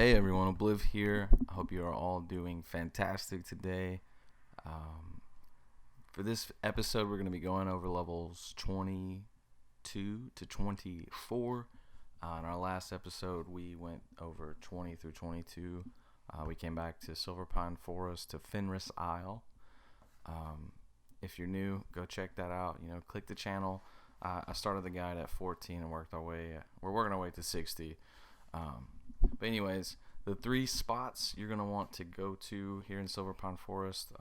Hey everyone, Obliv here. I hope you are all doing fantastic today. Um, for this episode, we're going to be going over levels 22 to 24. In our last episode, we went over 20 through 22. We came back to Silverpine Forest to Fenris Isle. If you're new, go check that out. Click the channel. I started the guide at 14 and we're working our way to 60. But anyways, the three spots you're going to want to go to here in Silverpine Forest,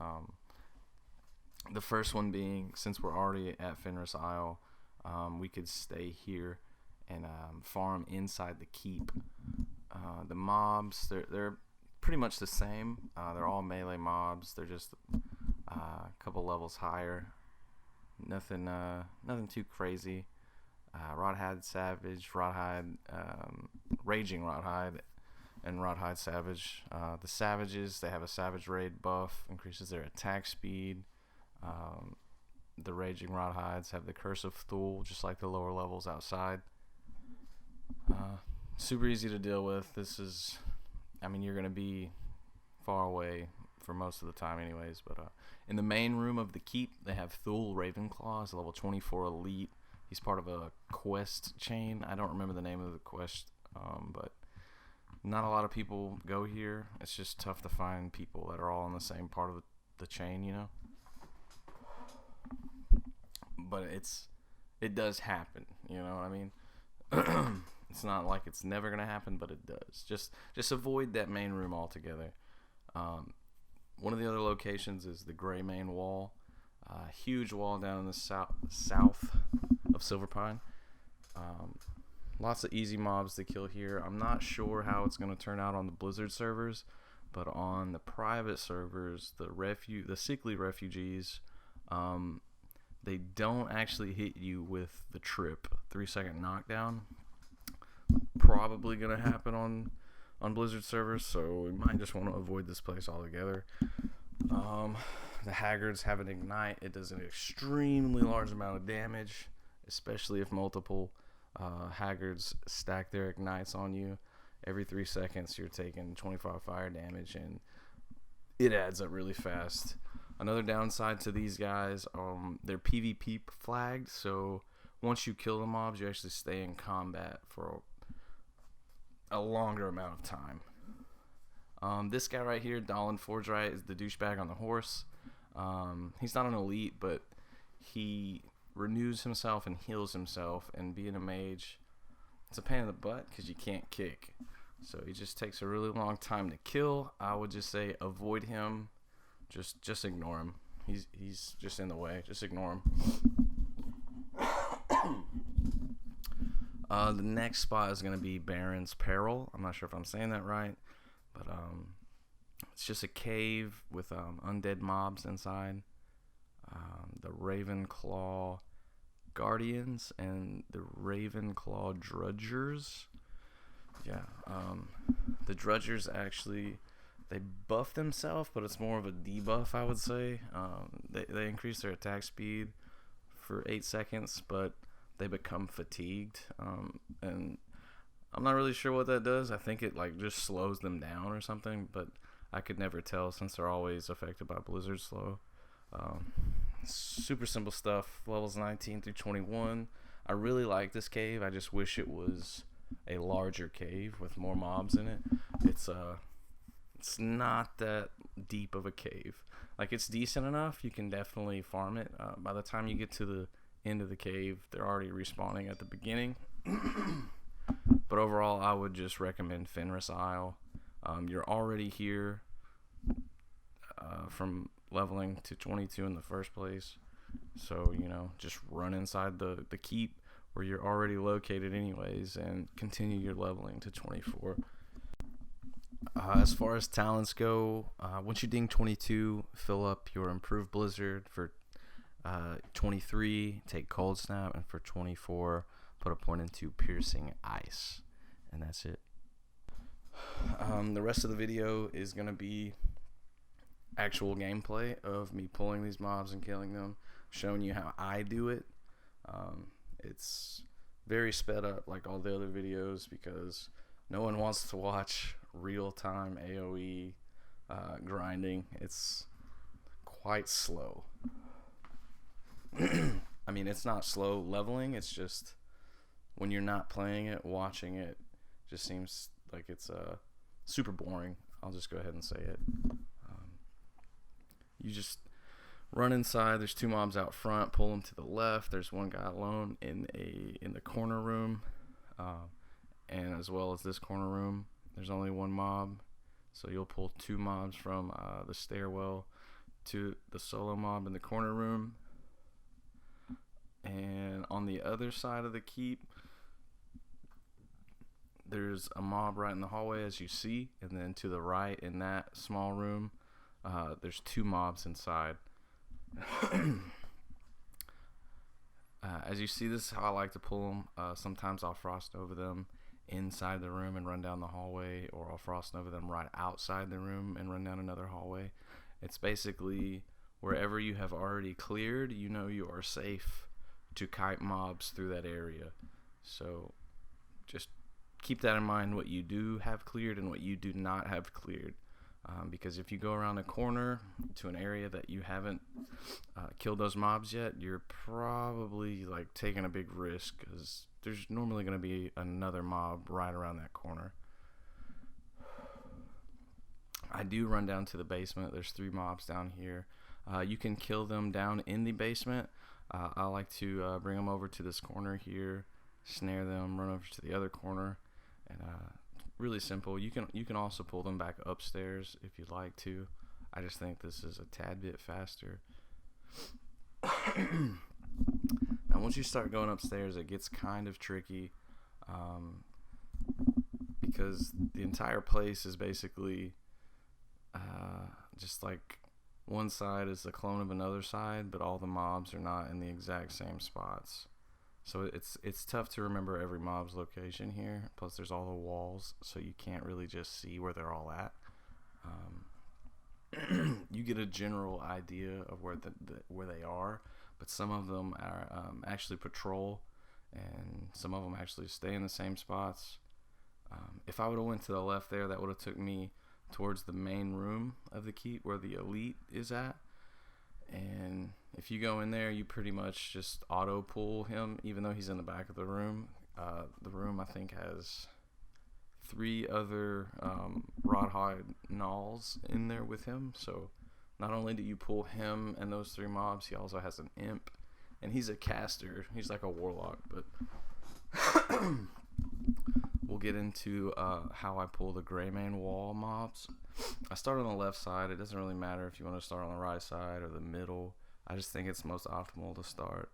the first one being, since we're already at Fenris Isle, we could stay here and farm inside the keep. The mobs, they're pretty much the same. They're all melee mobs. They're just a couple levels higher. Nothing too crazy. Rawhide Savage, Raging Rawhide, and Rawhide Savage. The Savages, they have a Savage Raid buff, increases their attack speed. The Raging Rawhides have the Curse of Thule, just like the lower levels outside. Super easy to deal with. You're going to be far away for most of the time anyways, but in the main room of the keep, they have Thule Ravenclaw, level 24 elite. He's part of a quest chain. I don't remember the name of the quest, but not a lot of people go here. It's just tough to find people that are all in the same part of the chain, But it does happen, you know what I mean? It's not like it's never gonna happen, but it does. Just avoid that main room altogether. One of the other locations is the Graymain Wall. Huge wall down in the south of Silverpine. Lots of easy mobs to kill here. I'm not sure how it's going to turn out on the Blizzard servers, but on the private servers, the sickly refugees, they don't actually hit you with the trip 3-second knockdown. Probably going to happen on Blizzard servers, so we might just want to avoid this place altogether. The Haggards have an ignite. It does an extremely large amount of damage, especially if multiple Haggards stack their ignites on you. Every 3 seconds you're taking 25 fire damage, and it adds up really fast. Another downside to these guys, they're PvP flagged, so once you kill the mobs, you actually stay in combat for a longer amount of time. This guy right here, Dallin Forgeright, is the douchebag on the horse. He's not an elite, but he renews himself and heals himself, and being a mage, it's a pain in the butt because you can't kick. So he just takes a really long time to kill. I would just say avoid him. Just ignore him. He's just in the way. Just ignore him. The next spot is going to be Baron's Peril. I'm not sure if I'm saying that right, but it's just a cave with undead mobs inside. The Ravenclaw Guardians and the Ravenclaw Drudgers. Yeah, the Drudgers actually, they buff themselves, but it's more of a debuff, I would say. They increase their attack speed for 8 seconds, but they become fatigued, and I'm not really sure what that does. I think it just slows them down or something, but I could never tell since they're always affected by Blizzard slow. Super simple stuff, levels 19 through 21. I really like this cave. I just wish it was a larger cave with more mobs in it. It's not that deep of a cave. It's decent enough. You can definitely farm it. By the time you get to the end of the cave, they're already respawning at the beginning. But overall, I would just recommend Fenris Isle. You're already here from leveling to 22 in the first place, so just run inside the keep where you're already located anyways and continue your leveling to 24. As far as talents go, once you ding 22, fill up your improved Blizzard. For 23, take Cold Snap, and for 24, put a point into Piercing Ice, and that's it. The rest of the video is going to be actual gameplay of me pulling these mobs and killing them, showing you how I do it. It's very sped up like all the other videos because no one wants to watch real-time AoE grinding. It's quite slow. I mean, it's not slow leveling, it's just when you're not playing it, watching it just seems like it's super boring. I'll just go ahead and say it. You just run inside. There's 2 mobs out front. Pull them to the left. There's one guy alone in the corner room, and as well as this corner room, there's only 1 mob. So you'll pull 2 mobs from the stairwell to the solo mob in the corner room. And on the other side of the keep, there's a mob right in the hallway, as you see, and then to the right in that small room, there's 2 mobs inside. As you see, this is how I like to pull them. Sometimes I'll frost over them inside the room and run down the hallway, or I'll frost over them right outside the room and run down another hallway. It's basically wherever you have already cleared, you know you are safe to kite mobs through that area. So just keep that in mind, what you do have cleared and what you do not have cleared. Because if you go around a corner to an area that you haven't killed those mobs yet, you're probably like taking a big risk, because there's normally going to be another mob right around that corner. I do run down to the basement. There's 3 mobs down here. You can kill them down in the basement. I like to bring them over to this corner here, snare them, run over to the other corner, and really simple. You can also pull them back upstairs if you'd like to. I just think this is a tad bit faster. Now once you start going upstairs, it gets kind of tricky, because the entire place is basically just like one side is the clone of another side, but all the mobs are not in the exact same spots. So it's tough to remember every mob's location here. Plus there's all the walls, so you can't really just see where they're all at. You get a general idea of where they are, but some of them are actually patrol, and some of them actually stay in the same spots. If I would have went to the left there, that would have took me towards the main room of the keep where the elite is at. And if you go in there, you pretty much just auto pull him, even though he's in the back of the room. The room, I think, has 3 other Rawhide Gnolls in there with him. So not only do you pull him and those 3 mobs, he also has an imp, and he's a caster. He's like a warlock, but we'll get into how I pull the Graymain Wall mobs. I start on the left side. It doesn't really matter if you want to start on the right side or the middle. I just think it's most optimal to start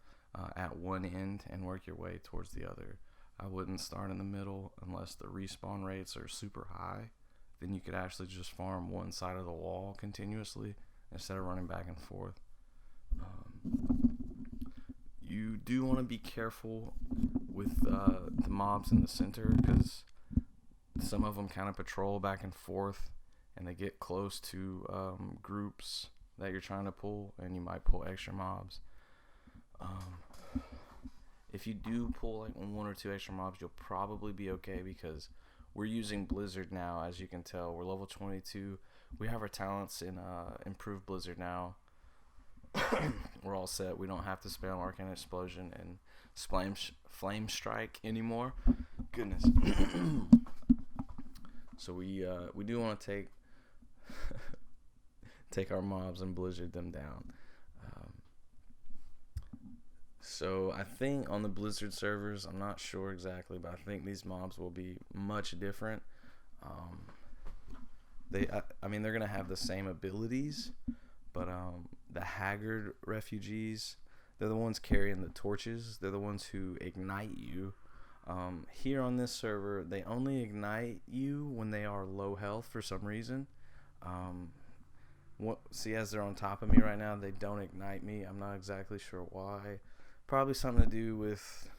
at one end and work your way towards the other. I wouldn't start in the middle unless the respawn rates are super high. Then you could actually just farm one side of the wall continuously instead of running back and forth. You do want to be careful with the mobs in the center, because some of them kind of patrol back and forth, and they get close to groups that you're trying to pull, and you might pull extra mobs. If you do pull like 1 or 2 extra mobs, you'll probably be okay, because we're using Blizzard now. As you can tell, we're level 22. We have our talents in improved Blizzard now. We're all set. We don't have to spam Arcane Explosion and Flame Strike anymore. Goodness. So we do want to take our mobs and Blizzard them down. So I think on the Blizzard servers, I'm not sure exactly, but I think these mobs will be much different. I mean, they're gonna have the same abilities, but the Haggard refugees, they're the ones carrying the torches. They're the ones who ignite you. Here on this server, they only ignite you when they are low health for some reason. See, as they're on top of me right now, they don't ignite me. I'm not exactly sure why. Probably something to do with,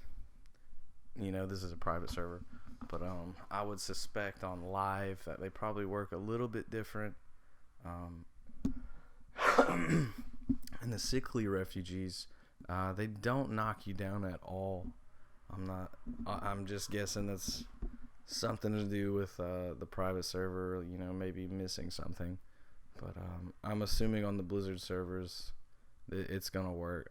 this is a private server, but I would suspect on live that they probably work a little bit different. And the sickly refugees, they don't knock you down at all. I'm just guessing that's something to do with the private server, you know, maybe missing something. But I'm assuming on the Blizzard servers, it's going to work.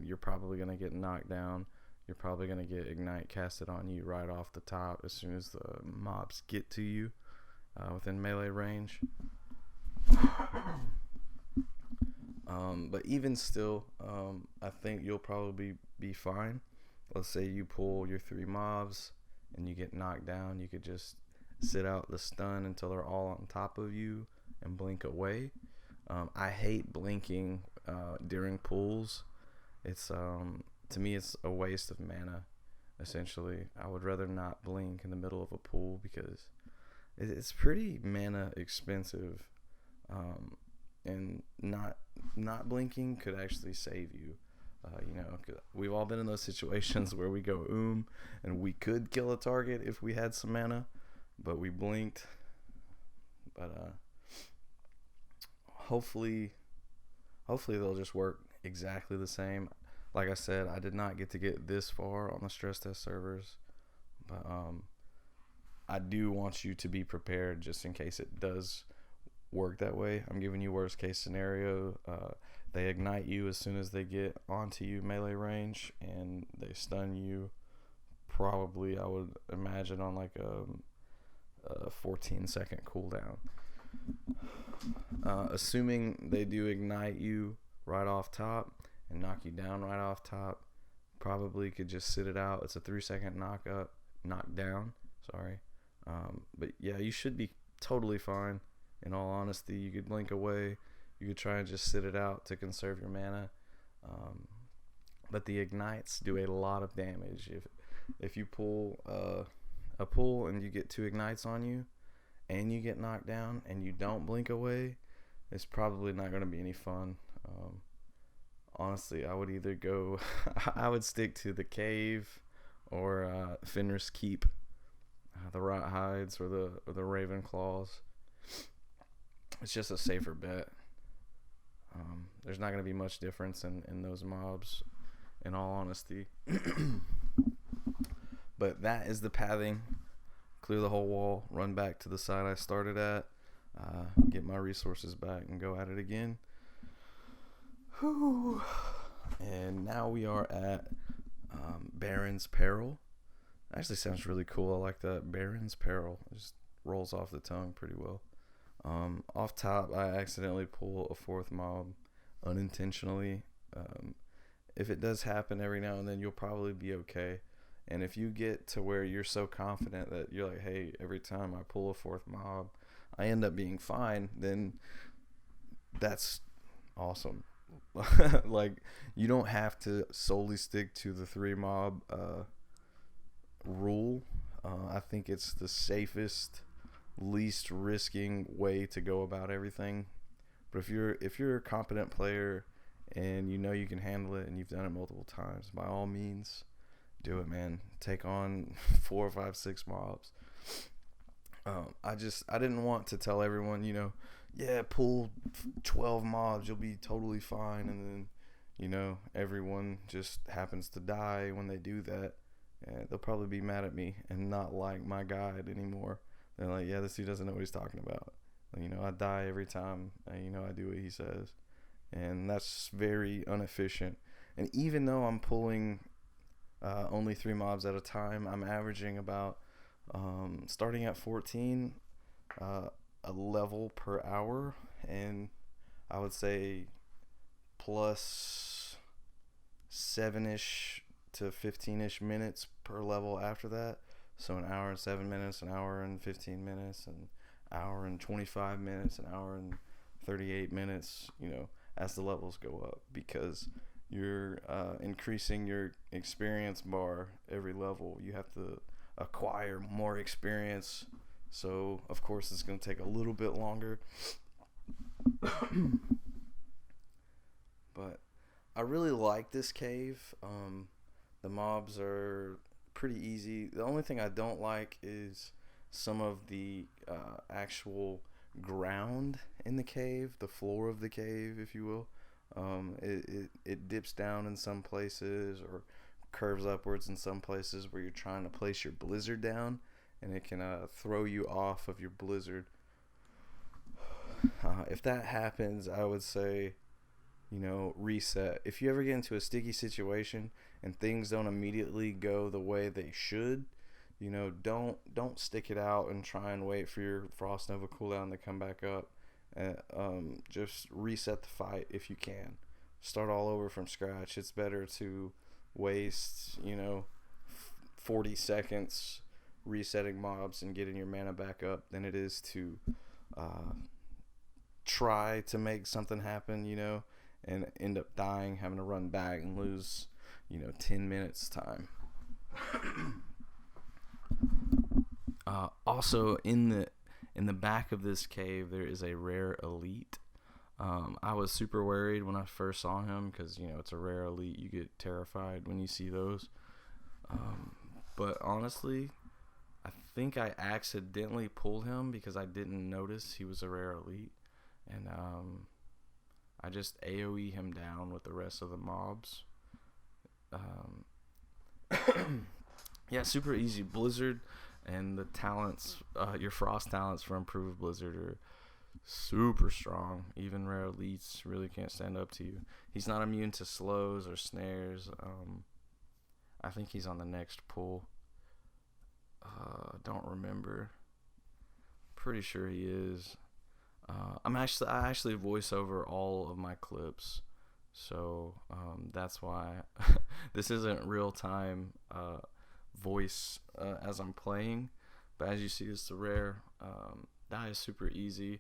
You're probably going to get knocked down. You're probably going to get Ignite casted on you right off the top as soon as the mobs get to you within melee range. But even still, I think you'll probably be fine. Let's say you pull your 3 mobs and you get knocked down. You could just sit out the stun until they're all on top of you and blink away. I hate blinking during pulls. It's to me, it's a waste of mana. Essentially, I would rather not blink in the middle of a pool because it's pretty mana expensive, and not blinking could actually save you. You know, 'cause we've all been in those situations where we go and we could kill a target if we had some mana, but we blinked. But hopefully they'll just work exactly the same. Like I said, I did not get to get this far on the stress test servers, but I do want you to be prepared just in case it does work that way. I'm giving you worst case scenario. They ignite you as soon as they get onto you melee range, and they stun you. Probably, I would imagine, on like a 14-second cooldown. Assuming they do ignite you right off top and knock you down right off top, probably could just sit it out. It's a 3-second knockdown. Sorry. But yeah, you should be totally fine. In all honesty, you could blink away. You could try and just sit it out to conserve your mana. But the ignites do a lot of damage. If you pull a pull and you get 2 ignites on you and you get knocked down and you don't blink away, it's probably not going to be any fun. Honestly, I would either go I would stick to the cave or Fenris Keep, the Rot Hides or the Raven Claws. It's just a safer bet. There's not going to be much difference in those mobs, in all honesty. But that is the pathing. Clear the whole wall, run back to the side I started at, get my resources back, and go at it again. Whew. And now we are at Baron's Peril. Actually sounds really cool. I like that. Baron's Peril. It just rolls off the tongue pretty well. Off top, I accidentally pull a 4th mob unintentionally. If it does happen every now and then, you'll probably be okay. And if you get to where you're so confident that you're like, hey, every time I pull a 4th mob, I end up being fine, then that's awesome. Like, you don't have to solely stick to the 3 mob rule. I think it's the safest, least risking way to go about everything. But if you're a competent player and you know you can handle it and you've done it multiple times, by all means, do it, man. Take on 4, 5, 6 mobs. I didn't want to tell everyone, you know, yeah, pull 12 mobs, you'll be totally fine, and then, you know, everyone just happens to die when they do that. And they'll probably be mad at me and not like my guide anymore. They're like, yeah, this dude doesn't know what he's talking about. You know, I die every time, you know, I do what he says. And that's very inefficient. And even though I'm pulling only 3 mobs at a time, I'm averaging about, starting at 14, a level per hour. And I would say plus 7-ish to 15-ish minutes per level after that. So an hour and 7 minutes, an hour and 15 minutes, an hour and 25 minutes, an hour and 38 minutes, you know, as the levels go up, because you're increasing your experience bar every level. You have to acquire more experience. So, of course, it's going to take a little bit longer. But I really like this cave. The mobs are pretty easy. The only thing I don't like is some of the actual ground in the cave, the floor of the cave, if you will. It dips down in some places or curves upwards in some places where you're trying to place your blizzard down, and it can throw you off of your blizzard. If that happens, I would say, reset. If you ever get into a sticky situation and things don't immediately go the way they should, don't stick it out and try and wait for your Frost Nova cooldown to come back up. Just reset the fight if you can. Start all over from scratch. It's better to waste 40 seconds resetting mobs and getting your mana back up than it is to try to make something happen, and end up dying, having to run back and lose 10 minutes time. Also in the back of this cave there is a rare elite. I was super worried when I first saw him because it's a rare elite. You get terrified when you see those. But honestly, I think I accidentally pulled him because I didn't notice he was a rare elite, and I just AoE him down with the rest of the mobs. Yeah, super easy. Blizzard and the talents, your frost talents for improved blizzard are super strong. Even rare elites really can't stand up to you. He's not immune to slows or snares. I think he's on the next pull. Don't remember. Pretty sure he is. I actually voice over all of my clips, so that's why this isn't real time voice as I'm playing. But as you see, it's a rare. That is super easy.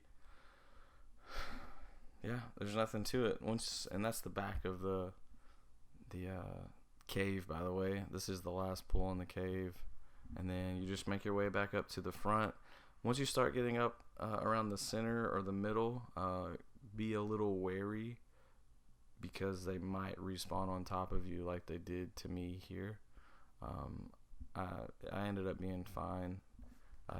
Yeah, there's nothing to it. And that's the back of the cave, by the way. This is the last pull in the cave, and then you just make your way back up to the front. Once you start getting up around the center or the middle, be a little wary because they might respawn on top of you like they did to me here. I ended up being fine.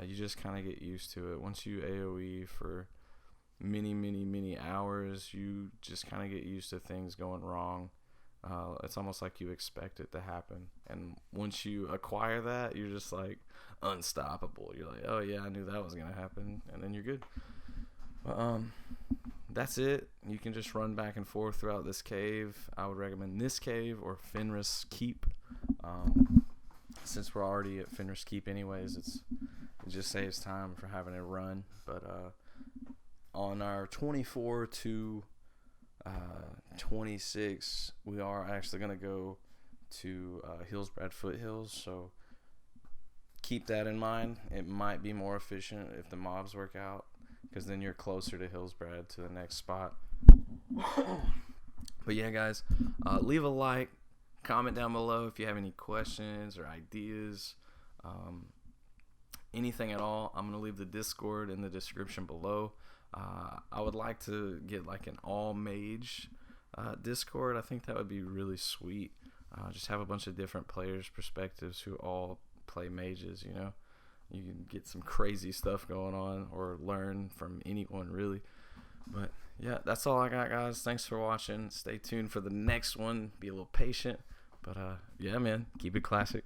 You just kind of get used to it. Once you AoE for many hours, you just kind of get used to things going wrong. It's almost like you expect it to happen, and once you acquire that, you're just like unstoppable. You're like, oh yeah, I knew that was gonna happen, and then you're good. That's it. You can just run back and forth throughout this cave. I would recommend this cave or Fenris Keep. Since we're already at Fenris Keep anyways, it just saves time for having to run. But on our 24 to 26, we are actually going to go to Hillsbrad Foothills, so keep that in mind. It might be more efficient if the mobs work out, because then you're closer to Hillsbrad, to the next spot. But yeah, guys, leave a like, comment down below if you have any questions or ideas, anything at all. I'm going to leave the Discord in the description below. I would like to get like an all mage Discord. I think that would be really sweet. Just have a bunch of different players' perspectives who all play mages. You can get some crazy stuff going on or learn from anyone really. But yeah, that's all I got, guys. Thanks for watching. Stay tuned for the next one. Be a little patient. But yeah, man, keep it classic.